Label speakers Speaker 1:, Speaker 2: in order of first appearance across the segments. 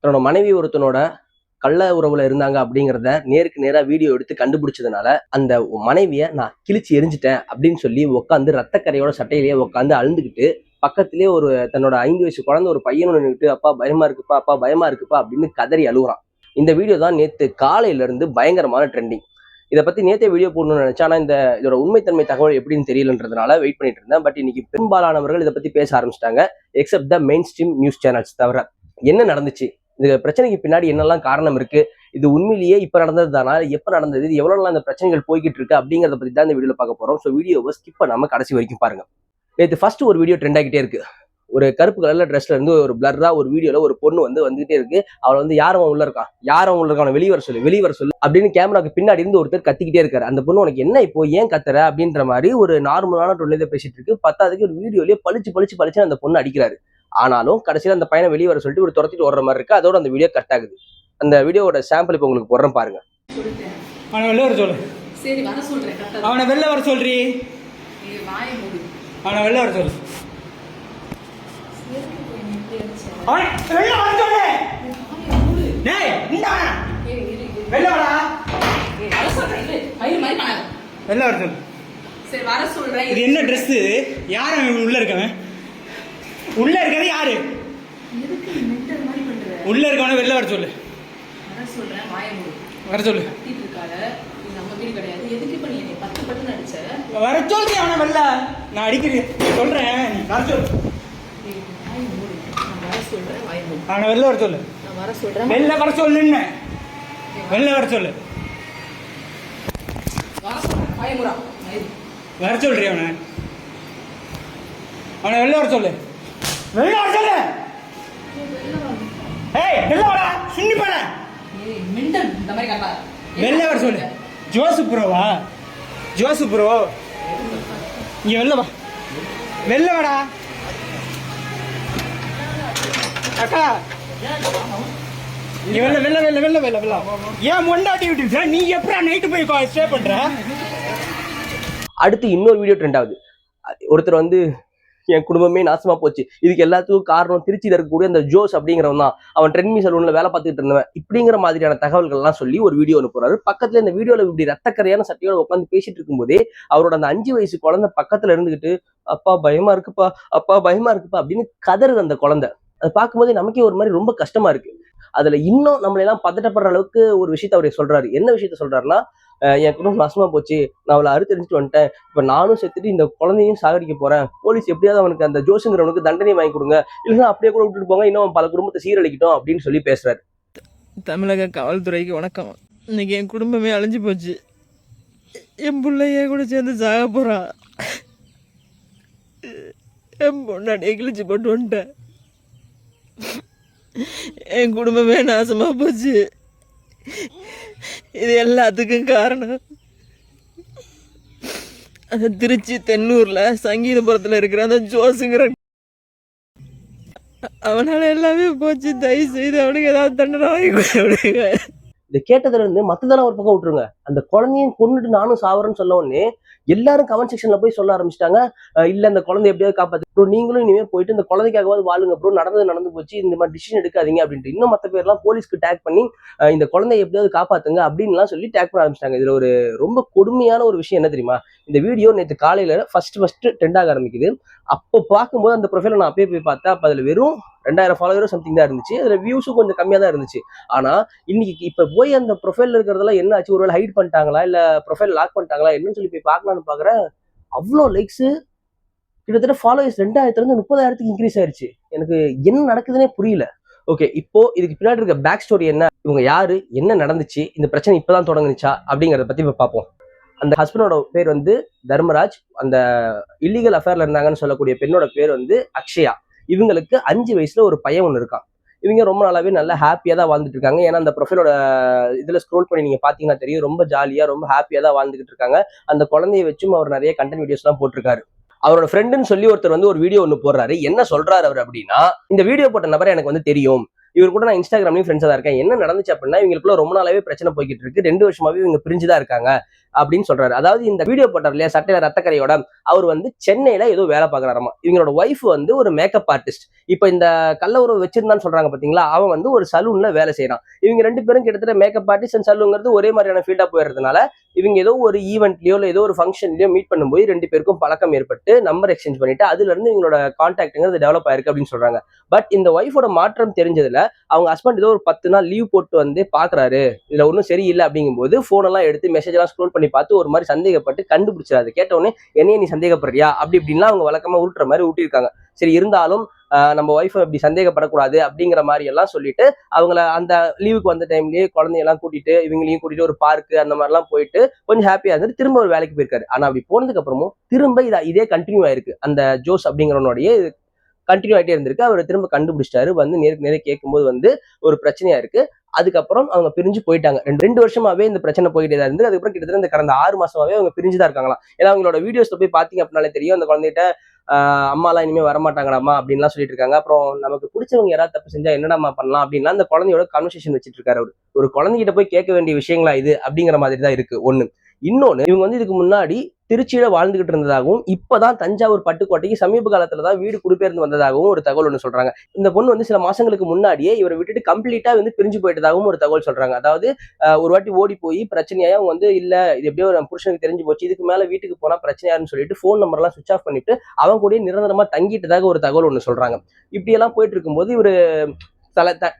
Speaker 1: தன்னோட மனைவி ஒருத்தனோட கள்ள உறவுல இருந்தாங்க அப்படிங்கிறத நேருக்கு நேரா வீடியோ எடுத்து கண்டுபிடிச்சதுனால அந்த மனைவியை நான் கிழிச்சு எரிஞ்சிட்டேன் அப்படின்னு சொல்லி உட்காந்து ரத்தக்கரையோட சட்டையிலேயே உட்காந்து அழுந்துக்கிட்டு பக்கத்திலேயே ஒரு தன்னோட 5 வயசு குழந்தை ஒரு பையனோட நின்றுட்டு அப்பா பயமா இருக்குப்பா அப்பா பயமா இருக்குப்பா அப்படின்னு கதறி அழுகுறான். இந்த வீடியோ தான் நேத்து காலையில இருந்து பயங்கரமான ட்ரெண்டிங். இதை பத்தி நேத்தே வீடியோ போடணும்னு நினைச்சேன். ஆனா இதோட உண்மைத்தன்மை தகவல் எப்படின்னு தெரியலன்றதுனால வெயிட் பண்ணிட்டு இருந்தேன். பட் இன்னைக்கு பெரும்பாலானவர்கள் இதை பத்தி பேச ஆரம்பிச்சிட்டாங்க. Except the main stream news channels தவிர. என்ன நடந்துச்சு, இந்த பிரச்சனைக்கு பின்னாடி என்னெல்லாம் காரணம் இருக்கு, இது உண்மையிலேயே இப்ப நடந்தது தானா, எப்ப நடந்தது, இது எவ்வளவு இந்த பிரச்சனைகள் போய்கிட்டு இருக்கு அப்படிங்கறத பத்தி தான் இந்த வீடியோல பார்க்க போறோம். ஸோ வீடியோவை ஸ்கிப் பண்ணாம கடைசி வரைக்கும் பாருங்க. நேற்று ஃபர்ஸ்ட் ஒரு வீடியோ ட்ரெண்ட் ஆகிட்டே இருக்கு. ஒரு கருப்பு கலர்ல ட்ரெஸ்ல இருந்து ஒரு பிளர்ரா ஒரு வீடியோல ஒரு பொண்ணு வந்துகிட்டே இருக்கு. அவளை யாரும் உள்ள இருக்கான், யாரும் உள்ள இருக்கான், வெளியே வர சொல்லு அப்படின்னு கேமராக்கு பின்னாடி இருந்து ஒருத்தர் கத்திக்கிட்டே இருக்காரு. அந்த பொண்ணு உனக்கு என்ன இப்போ ஏன் கத்துற அப்படின்ற மாதிரி ஒரு நார்மலான டொல்ல பேசிட்டு இருக்கு. பத்தாவதுக்கு ஒரு வீடியோலயே பளிச்சு அந்த பொண்ணு அடிக்கிறாரு. ஆனாலும் கடைசியில அந்த பையனை வெளியே வர சொல்லிட்டு ஒரு துரத்திட்டு ஓடுற மாதிரி இருக்கு. அதோட அந்த வீடியோ கட் ஆகுது. அந்த வீடியோவோட சாம்பிள் இப்போ உங்களுக்கு போடுறேன் பாருங்க.
Speaker 2: அவனை வெளில வர சொல்லு.
Speaker 3: சரி வர சொல்றேன்.
Speaker 2: அவனை வெளில வர சொல்றீ. அவனை வெளில வர சொல்லு. அவனை வெளில வர சொல்லு. டேய் நிடா. வெளில வாடா.
Speaker 3: வர சொல்றேன். இல்ல மயிர் மாதிரி பண்ணாத.
Speaker 2: வெளில வர சொல்லு.
Speaker 3: சரி வர சொல்றேன்.
Speaker 2: இது என்ன Dress? யார் அவன் உள்ள இருக்கவன்? உள்ள இருக்கறது யாரு?
Speaker 3: எதுக்கு மென்டல் மாதிரி பண்ற?
Speaker 2: உள்ள இருக்கவன வெளில வர சொல்லு.
Speaker 3: வர சொல்றேன். வாயை மூடு.
Speaker 2: வர சொல்லு.
Speaker 3: கத்திட்டு இருக்கால. இது நம்ம வீடு கிடையாது. எதுக்கு இப்ப நீ என்னை பட்டு அடிச்ச?
Speaker 2: வர சொல்லு அவன வெளில. நான் அடிக்கிறேன். சொல்றேன். நீ வர சொல்லு.
Speaker 3: வாயை மூடு. நான் வர சொல்றேன். வாயை மூடு.
Speaker 2: அவன வெளில வர சொல்லு.
Speaker 3: நான் வர சொல்றேன்.
Speaker 2: வெளில வர சொல்லுன்னு. வெளில வர சொல்லு.
Speaker 3: வர சொல்றேன். வாயை மூடா.
Speaker 2: வர சொல்றீ அவனை. அவனை வெளில வர சொல்லு. வெளில வர சொல்லு. ஏய் வெளில வாடா. சுண்ணி போடா.
Speaker 3: ஏய் மென்டல் இந்த மாதிரி கட்டா.
Speaker 2: வெளில வர சொல்லு. ஜோசப் ப்ரோவா? Joseph bro. இங்க வெளில வா. வெளில வாடா. அக்கா நீ வெளில. ஏன் மொண்டாட்டி விட்டு நீ எப்படா நைட்டு போய் ஸ்டே பண்ற?
Speaker 1: அடுத்து இன்னொரு வீடியோ ட்ரெண்ட் ஆகுது. ஒருத்தர் என் குடும்பமே நாசமா போச்சு, இதுக்கு எல்லாத்துக்கும் காரணம் திருச்சியில இருக்கக்கூடிய அந்த ஜோஸ் அப்படிங்கிறவன் தான், அவன் ட்ரெண்ட்மி சலூன்ல வேலை பார்த்துட்டு இருந்தவன், இப்படிங்கிற மாதிரியான தகவல்கள் எல்லாம் சொல்லி ஒரு வீடியோ அனுப்புறாரு. பக்கத்துல இந்த வீடியோல இப்படி ரத்தக்கரையான சட்டையோட உட்காந்து பேசிட்டு இருக்கும்போதே அவரோட அந்த 5 வயசு குழந்தை பக்கத்துல இருந்துகிட்டு அப்பா பயமா இருக்குப்பா, அப்பா பயமா இருக்குப்பா அப்படின்னு கதறுது அந்த குழந்தை. அதை பார்க்கும்போதே நமக்கே ஒரு மாதிரி ரொம்ப கஷ்டமா இருக்கு. அதுல இன்னும் நம்மள எல்லாம் பதட்டப்படுற அளவுக்கு ஒரு விஷயத்த அவர் சொல்றாரு. என்ன விஷயத்த சொல்றாருன்னா, என் குடும்பம் நாசமா போச்சு, நான் அவளை அறுத்தறிஞ்சிட்டு வந்துட்டேன், இப்ப நானும் செத்துட்டு இந்த குழந்தையும் சாகடிக்க போறேன், போலீஸ் எப்படியாவது அவனுக்கு அந்த ஜோஸுங்கிறவனுக்கு தண்டனை வாங்கி கொடுங்க, இல்லைன்னா அப்படியே கூட விட்டுட்டு போங்க, இன்னும் பல குடும்பத்தை சீரழிக்கிட்டோம் அப்படின்னு சொல்லி பேசுறாரு.
Speaker 4: தமிழக காவல்துறைக்கு வணக்கம். இன்னைக்கு என் குடும்பமே அழிஞ்சு போச்சு. என் பிள்ளைய கூட சேர்ந்து சாக போறான். என் பொண்ணாடியை கிழிச்சு போட்டு வந்துட்டேன். என் குடும்பமே நாசமா போச்சு. இது எல்லாத்துக்கும் காரணம் அந்த திருச்சி தென்னூர்ல சங்கீதபுரத்துல இருக்கிற அந்த ஜோஸுங்கிற அவனால எல்லாமே போச்சு. தயவு செய்து அவனுக்கு ஏதாவது தண்டனை வாங்கி கொடுங்க.
Speaker 1: இதை கேட்டதுல இருந்து மத்ததெல்லாம் ஒரு பக்கம் விட்டுருங்க, அந்த குழந்தையும் கொண்டுட்டு நானும் சாவறேன்னு சொல்ல உடனே எல்லாரும் கமெண்ட் செக்ஷன்ல போய் சொல்ல ஆரம்பிச்சிட்டாங்க, இல்ல அந்த குழந்தை எப்படியாவது காப்பாத்து ப்ரோ, நீங்களும் இனிமே போயிட்டு இந்த குழந்தைக்காகவாது வாழுங்க ப்ரோ, நடந்து போச்சு, இந்த மாதிரி டிசிஷன் எடுக்காதீங்க அப்படின்ட்டு. இன்னும் மற்ற பேர்லாம் போலீஸ்க்கு டேக் பண்ணி இந்த குழந்தைய எப்படியாவது காப்பாத்துங்க அப்படின்லாம் சொல்லி டேக் பண்ண ஆரம்பிச்சிட்டாங்க. இதுல ஒரு ரொம்ப கொடுமையான ஒரு விஷயம் என்ன தெரியுமா, இந்த வீடியோ நேற்று காலையில ஃபர்ஸ்ட் ட்ரெண்ட் ஆக ஆரம்பிக்குது. அப்போ பார்க்கும்போது அந்த ப்ரொஃபைல நான் அப்பயே போய் பார்த்தேன். அப்போ அதுல வெறும் 2000 ஃபாலோவரும் சம்திங் தான் இருந்துச்சு. அதுல வியூஸும் கொஞ்சம் கம்மியா தான் இருந்துச்சு. ஆனா இன்னைக்கு இப்ப போய் அந்த ப்ரொஃபைல் இருக்கிறதெல்லாம் என்ன ஆச்சு, ஒருவேளை ஹைட் பண்ணிட்டாங்களா இல்ல ப்ரொஃபைல் லாக் பண்ணிட்டாங்களா என்னன்னு சொல்லி போய் பார்க்கலாம்னு பாக்குறேன். அவ்வளோ லைக்ஸ், கிட்டத்தட்ட ஃபாலோவர்ஸ் 2000 30,000 இன்க்ரீஸ் ஆயிருச்சு. எனக்கு என்ன நடக்குதுன்னே புரியல. ஓகே, இப்போ இதுக்கு பின்னாடி இருக்க பேக் ஸ்டோரி என்ன, இவங்க யாரு, என்ன நடந்துச்சு, இந்த பிரச்சனை இப்பதான் தொடங்குச்சா அப்படிங்கறத பத்தி இப்ப பார்ப்போம். அந்த ஹஸ்பண்டோட பேர் தர்மராஜ், அந்த இல்லீகல் அஃபேர்ல இருந்தாங்கன்னு சொல்லக்கூடிய பெண்ணோட பேர் அக்ஷயா. இவங்களுக்கு 5 வயசுல ஒரு பையன் ஒன்று இருக்கான். இவங்க ரொம்ப நாளாவே நல்லா ஹாப்பியா தான் வாழ்ந்துட்டு இருக்காங்க. ஏன்னா அந்த ப்ரொஃபைலோட இதுல ஸ்க்ரோல் பண்ணி நீங்க பாத்தீங்கன்னா தெரியும், ரொம்ப ஜாலியா ரொம்ப ஹாப்பியா தான் வாழ்ந்துகிட்டு இருக்காங்க. அந்த குழந்தைய வச்சும் அவர் நிறைய கண்டென்ட் வீடியோஸ் எல்லாம் போட்டிருக்காரு. அவரோட ஃப்ரெண்டுன்னு சொல்லி ஒருத்தர் ஒரு வீடியோ ஒன்று போடுறாரு. என்ன சொல்றாரு அவர் அப்படின்னா, இந்த வீடியோ போட்ட நபரை எனக்கு தெரியும், இவர் கூட நான் இன்ஸ்டாகிராம்லயும் ஃப்ரெண்ட்ஸா தான் இருக்கேன். என்ன நடந்துச்சு அப்படின்னா, இவங்களுக்குள்ள ரொம்ப நாளாவே பிரச்சனை போய்கிட்டு இருக்கு, 2 வருஷமாவே இவங்க பிரிஞ்சுதான் இருக்காங்க. அப்படின்னு சொல்றாரு. அதாவது இந்த வீடியோ போட்டார் இல்லையா சட்டையில ரத்தக்கரையோட, அவர் வந்து சென்னையில ஏதோ வேலை பார்க்கறாராமா. இவங்களோட ஒய்ஃப் வந்து ஒரு மேக்கப் ஆர்டிஸ்ட். இப்ப இந்த கள்ள உறவு வச்சிருந்தான்னு சொல்றாங்க பாத்தீங்களா, அவன் வந்து ஒரு சலூன்ல வேலை செய்யறான். இவங்க 2 பேரும் கிட்டத்தட்ட மேக்கப் ஆர்டிஸ்ட் அண்ட் சலூன்ங்கிறது ஒரே மாதிரியான ஃபீல்டா போயிடுறதுனால இவங்க ஏதோ ஒரு ஈவெண்ட்லயோ இல்ல ஏதோ ஒரு ஃபங்க்ஷன்லயோ மீட் பண்ணும்போது 2 பேருக்கும் பழக்கம் ஏற்பட்டு நம்பர் எக்ஸ்சேஞ்ச் பண்ணிட்டு அதுல இருந்து இவங்களோட கான்டாக்ட்ங்கிறது டெவலப் ஆயிருக்கு அப்படின்னு சொல்றாங்க. பட் இந்த ஒய்ஃபோட மாற்றம் தெரிஞ்சதுல அவங்க ஹஸ்பண்ட் ஏதோ ஒரு 10 நாள் லீவ் போட்டு வந்து பாக்குறாரு, இதுல ஒன்றும் சரியில்லை அப்படிங்கும்போது போன் எல்லாம் எடுத்து மெசேஜ் எல்லாம் ஸ்க்ரோல் பண்ணி பார்த்து ஒரு மாதிரி சந்தேகப்பட்டு கண்டுபிடிச்சாரு. கேட்ட உடனே என்னைய நீ சந்தேகப்படுறியா அப்படி இப்படின்லாம் அவங்க வழக்கமா உருட்டுற மாதிரி ஊட்டியிருக்காங்க. சரி இருந்தாலும் நம்ம ஒய்ஃபை இப்படி சந்தேகப்படக்கூடாது அப்படிங்கிற மாதிரி எல்லாம் சொல்லிட்டு அவங்கள அந்த லீவுக்கு வந்த டைம்லயே குழந்தையெல்லாம் கூட்டிட்டு இவங்களையும் கூட்டிட்டு ஒரு பார்க்கு அந்த மாதிரிலாம் போயிட்டு கொஞ்சம் ஹாப்பியா இருந்துட்டு திரும்ப ஒரு வேலைக்கு போயிருக்காரு. ஆனா அப்படி போனதுக்கு அப்புறமும் திரும்ப இதே கண்டினியூ ஆயிருக்கு. அந்த ஜோஸ் அப்படிங்கிறவனுடைய கண்டினியூ ஆகிட்டே இருந்திருக்கு. அவர் திரும்ப கண்டுபிடிச்சிட்டாரு. வந்து நேருக்கு நேரே கேட்கும்போது வந்து ஒரு பிரச்சனையா இருக்கு. அதுக்கப்புறம் அவங்க பிரிஞ்சு போயிட்டாங்க. 2 வருஷமாவே இந்த பிரச்சனை போயிட்டே தான் இருந்து அதுக்கப்புறம் கிட்டத்தட்ட இந்த கடந்த 6 மாசமாவே அவங்க பிரிஞ்சுதான் இருக்காங்களாம். ஏன்னா அவங்களோட வீடியோஸ்ல போய் பாத்தீங்க அப்படின்னாலே தெரியும் அந்த குழந்தைகிட்ட அம்மாலாம் இனிமே வரமாட்டாங்கடாமா அப்படின்லாம் சொல்லிட்டு இருக்காங்க. அப்புறம் நமக்கு பிடிச்சவங்க யாராவது தப்பு செஞ்சா என்னடாமா பண்ணலாம் அப்படின்னா அந்த குழந்தையோட கான்வர்சேஷன் வச்சுட்டு இருக்காரு அவரு. ஒரு குழந்தைகிட்ட போய் கேட்க வேண்டிய விஷயங்களா இது அப்படிங்கிற மாதிரி தான் இருக்கு ஒண்ணு. இன்னொன்னு இவங்க வந்து இதுக்கு முன்னாடி திருச்சியில வாழ்ந்துகிட்டு இருந்ததாகவும் இப்பதான் தஞ்சாவூர் பட்டுக்கோட்டைக்கு சமீப காலத்துலதான் வீடு குடிபெயர்ந்து வந்ததாகவும் ஒரு தகவல் ஒன்று சொல்றாங்க. இந்த பொண்ணு வந்து சில மாசங்களுக்கு முன்னாடியே இவரை விட்டுட்டு கம்ப்ளீட்டா வந்து பிரிஞ்சு போயிட்டதாகவும் ஒரு தகவல் சொல்றாங்க. அதாவது ஒரு வாட்டி ஓடி போய் பிரச்சனையா அவங்க வந்து இல்ல இது எப்படியோ நம்ம புருஷனுக்கு தெரிஞ்சு போச்சு, இதுக்கு மேல வீட்டுக்கு போனா பிரச்சனையாருன்னு சொல்லிட்டு போன் நம்பர் எல்லாம் சுவிச் ஆஃப் பண்ணிட்டு அவங்க கூட நிரந்தரமா தங்கிட்டதாக ஒரு தகவல் ஒன்று சொல்றாங்க. இப்படி எல்லாம் போயிட்டு இருக்கும்போது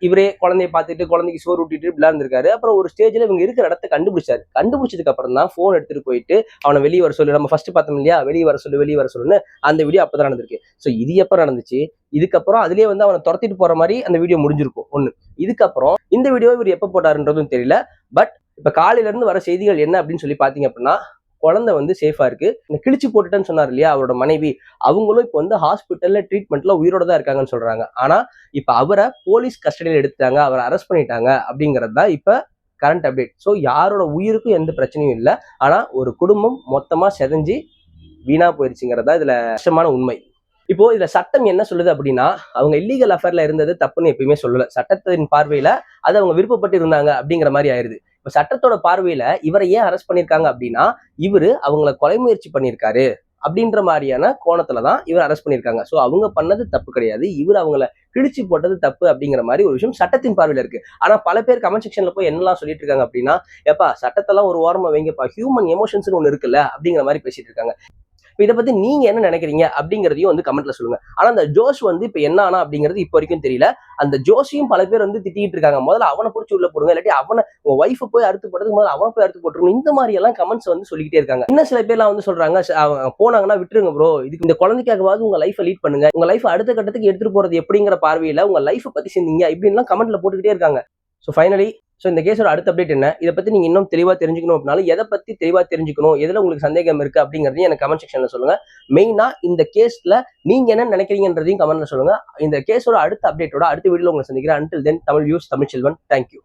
Speaker 1: இவரே குழந்தைய பார்த்துட்டு குழந்தைக்கு சோறு ஊட்டிட்டு இப்படிலாம் இருந்திருக்காரு. அப்புறம் ஒரு ஸ்டேஜ்ல இவங்க இருக்கிற இடத்த கண்டுபிடிச்சாரு. கண்டுபிடிச்சதுக்கு அப்புறம் தான் போன் எடுத்துட்டு போயிட்டு அவனை வெளியே வர சொல்லு, நம்ம ஃபர்ஸ்ட் பார்த்தோம் இல்லையா வெளியே வர சொல்லுன்னு அந்த வீடியோ அப்பதான் நடந்திருக்கு. ஸோ இது எப்ப நடந்துச்சு, இதுக்கப்புறம் அதுலயே வந்து அவனை துரத்திட்டு போற மாதிரி அந்த வீடியோ முடிஞ்சிருக்கும் ஒண்ணு. இதுக்கப்புறம் இந்த வீடியோ இவர் எப்ப போட்டாருன்றதும் தெரியல. பட் இப்ப காலையில இருந்து வர செய்திகள் என்ன அப்படின்னு சொல்லி பாத்தீங்க அப்படின்னா குழந்தை வந்து சேஃபா இருக்கு. இந்த கிழிச்சு போட்டுட்டேன்னு சொன்னார் இல்லையா அவரோட மனைவி, அவங்களும் இப்ப வந்து ஹாஸ்பிட்டல்ல ட்ரீட்மெண்ட்ல உயிரோட தான் இருக்காங்கன்னு சொல்றாங்க. ஆனா இப்ப அவரை போலீஸ் கஸ்டடியில் எடுத்துட்டாங்க, அவரை அரெஸ்ட் பண்ணிட்டாங்க அப்படிங்கிறது தான் இப்ப கரண்ட் அப்டேட். ஸோ யாரோட உயிருக்கும் எந்த பிரச்சனையும் இல்லை. ஆனா ஒரு குடும்பம் மொத்தமா செதஞ்சு வீணா போயிருச்சுங்கிறதா இதுல கஷ்டமான உண்மை. இப்போ இதுல சட்டம் என்ன சொல்லுது அப்படின்னா அவங்க இல்லீகல் அஃபேர்ல இருந்தது தப்புன்னு எப்பயுமே சொல்லல. சட்டத்தின் பார்வையில அது அவங்க விருப்பப்பட்டு இருந்தாங்க அப்படிங்கிற மாதிரி ஆயிருது. இப்ப சட்டத்தோட பார்வையில இவரை ஏன் அரெஸ்ட் பண்ணிருக்காங்க அப்படின்னா இவரு அவங்கள கொலை முயற்சி பண்ணியிருக்காரு அப்படின்ற மாதிரியான கோணத்துலதான் இவர் அரெஸ்ட் பண்ணியிருக்காங்க. சோ அவங்க பண்ணது தப்பு கிடையாது, இவர் அவங்கள கிழிச்சு போட்டது தப்பு அப்படிங்கிற மாதிரி ஒரு விஷயம் சட்டத்தின் பார்வையில இருக்கு. ஆனா பல பேர் கமெண்ட் செக்ஷன்ல போய் என்னெல்லாம் சொல்லிட்டு இருக்காங்க அப்படின்னா எப்பா சட்டத்தெல்லாம் ஒரு ஓரமா வைங்கப்பா, ஹியூமன் எமோஷன்ஸ் ஒண்ணு இருக்குல்ல அப்படிங்கிற மாதிரி பேசிட்டு இருக்காங்க. இதை பத்தி நீங்க என்ன நினைக்கிறீங்க அப்படிங்கிறதையும் வந்து கமெண்ட்ல சொல்லுங்க. ஆனா அந்த ஜோஷ் வந்து இப்ப என்ன ஆனா அப்படிங்கிறது இப்போ வரைக்கும் தெரியல. அந்த ஜோஷையும் பல பேர் வந்து திட்டிட்டு இருக்காங்க. முதல்ல அவனை பிடிச்சி உள்ள போடுங்க, இல்லாட்டி அவனை உங்க ஒய்ஃபை போய் அறுத்து போடுறதுக்கு முதல்ல அவனை போய் அறுத்து போட்டுருங்க. இந்த மாதிரி எல்லாம் கமெண்ட்ஸ் வந்து சொல்லிக்கிட்டே இருக்காங்க. இன்னும் சில பேர்லாம் வந்து சொல்றாங்க போனாங்கன்னா விட்டுருங்க ப்ரோ, இதுக்கு இந்த குழந்தைக்காகவாது உங்க லைஃபை லீட் பண்ணுங்க, உங்க லைஃப் அடுத்த கட்டத்துக்கு எடுத்துட்டு போறது எப்படிங்கிற பார்வையில உங்க லைஃபை பத்தி செஞ்சீங்க இப்படின்லாம் கமெண்ட்ல போட்டுக்கிட்டே இருக்காங்க. ஸோ ஃபைனலி இந்த கேஸோட அடுத்த அப்டேட் என்ன, இதை பத்தி நீங்க இன்னும் தெளிவா தெரிஞ்சுக்கணும் அப்படின்னாலும் எதை பத்தி தெளிவா தெரிஞ்சுக்கணும், எதுல உங்களுக்கு சந்தேகம் இருக்கு அப்படிங்கறதையும் எனக்கு கமெண்ட் செக்ஷன்ல சொல்லுங்க. மெயினா இந்த கேஸ்ல நீங்க என்ன நினைக்கிறீங்கன்றதையும் கமெண்ட்ல சொல்லுங்க. இந்த கேஸோட அடுத்த அப்டேட்டோட அடுத்த வீடியோல உங்களை சந்திக்கிறேன். Until then Tamil views Tamil Selvan. Thank you.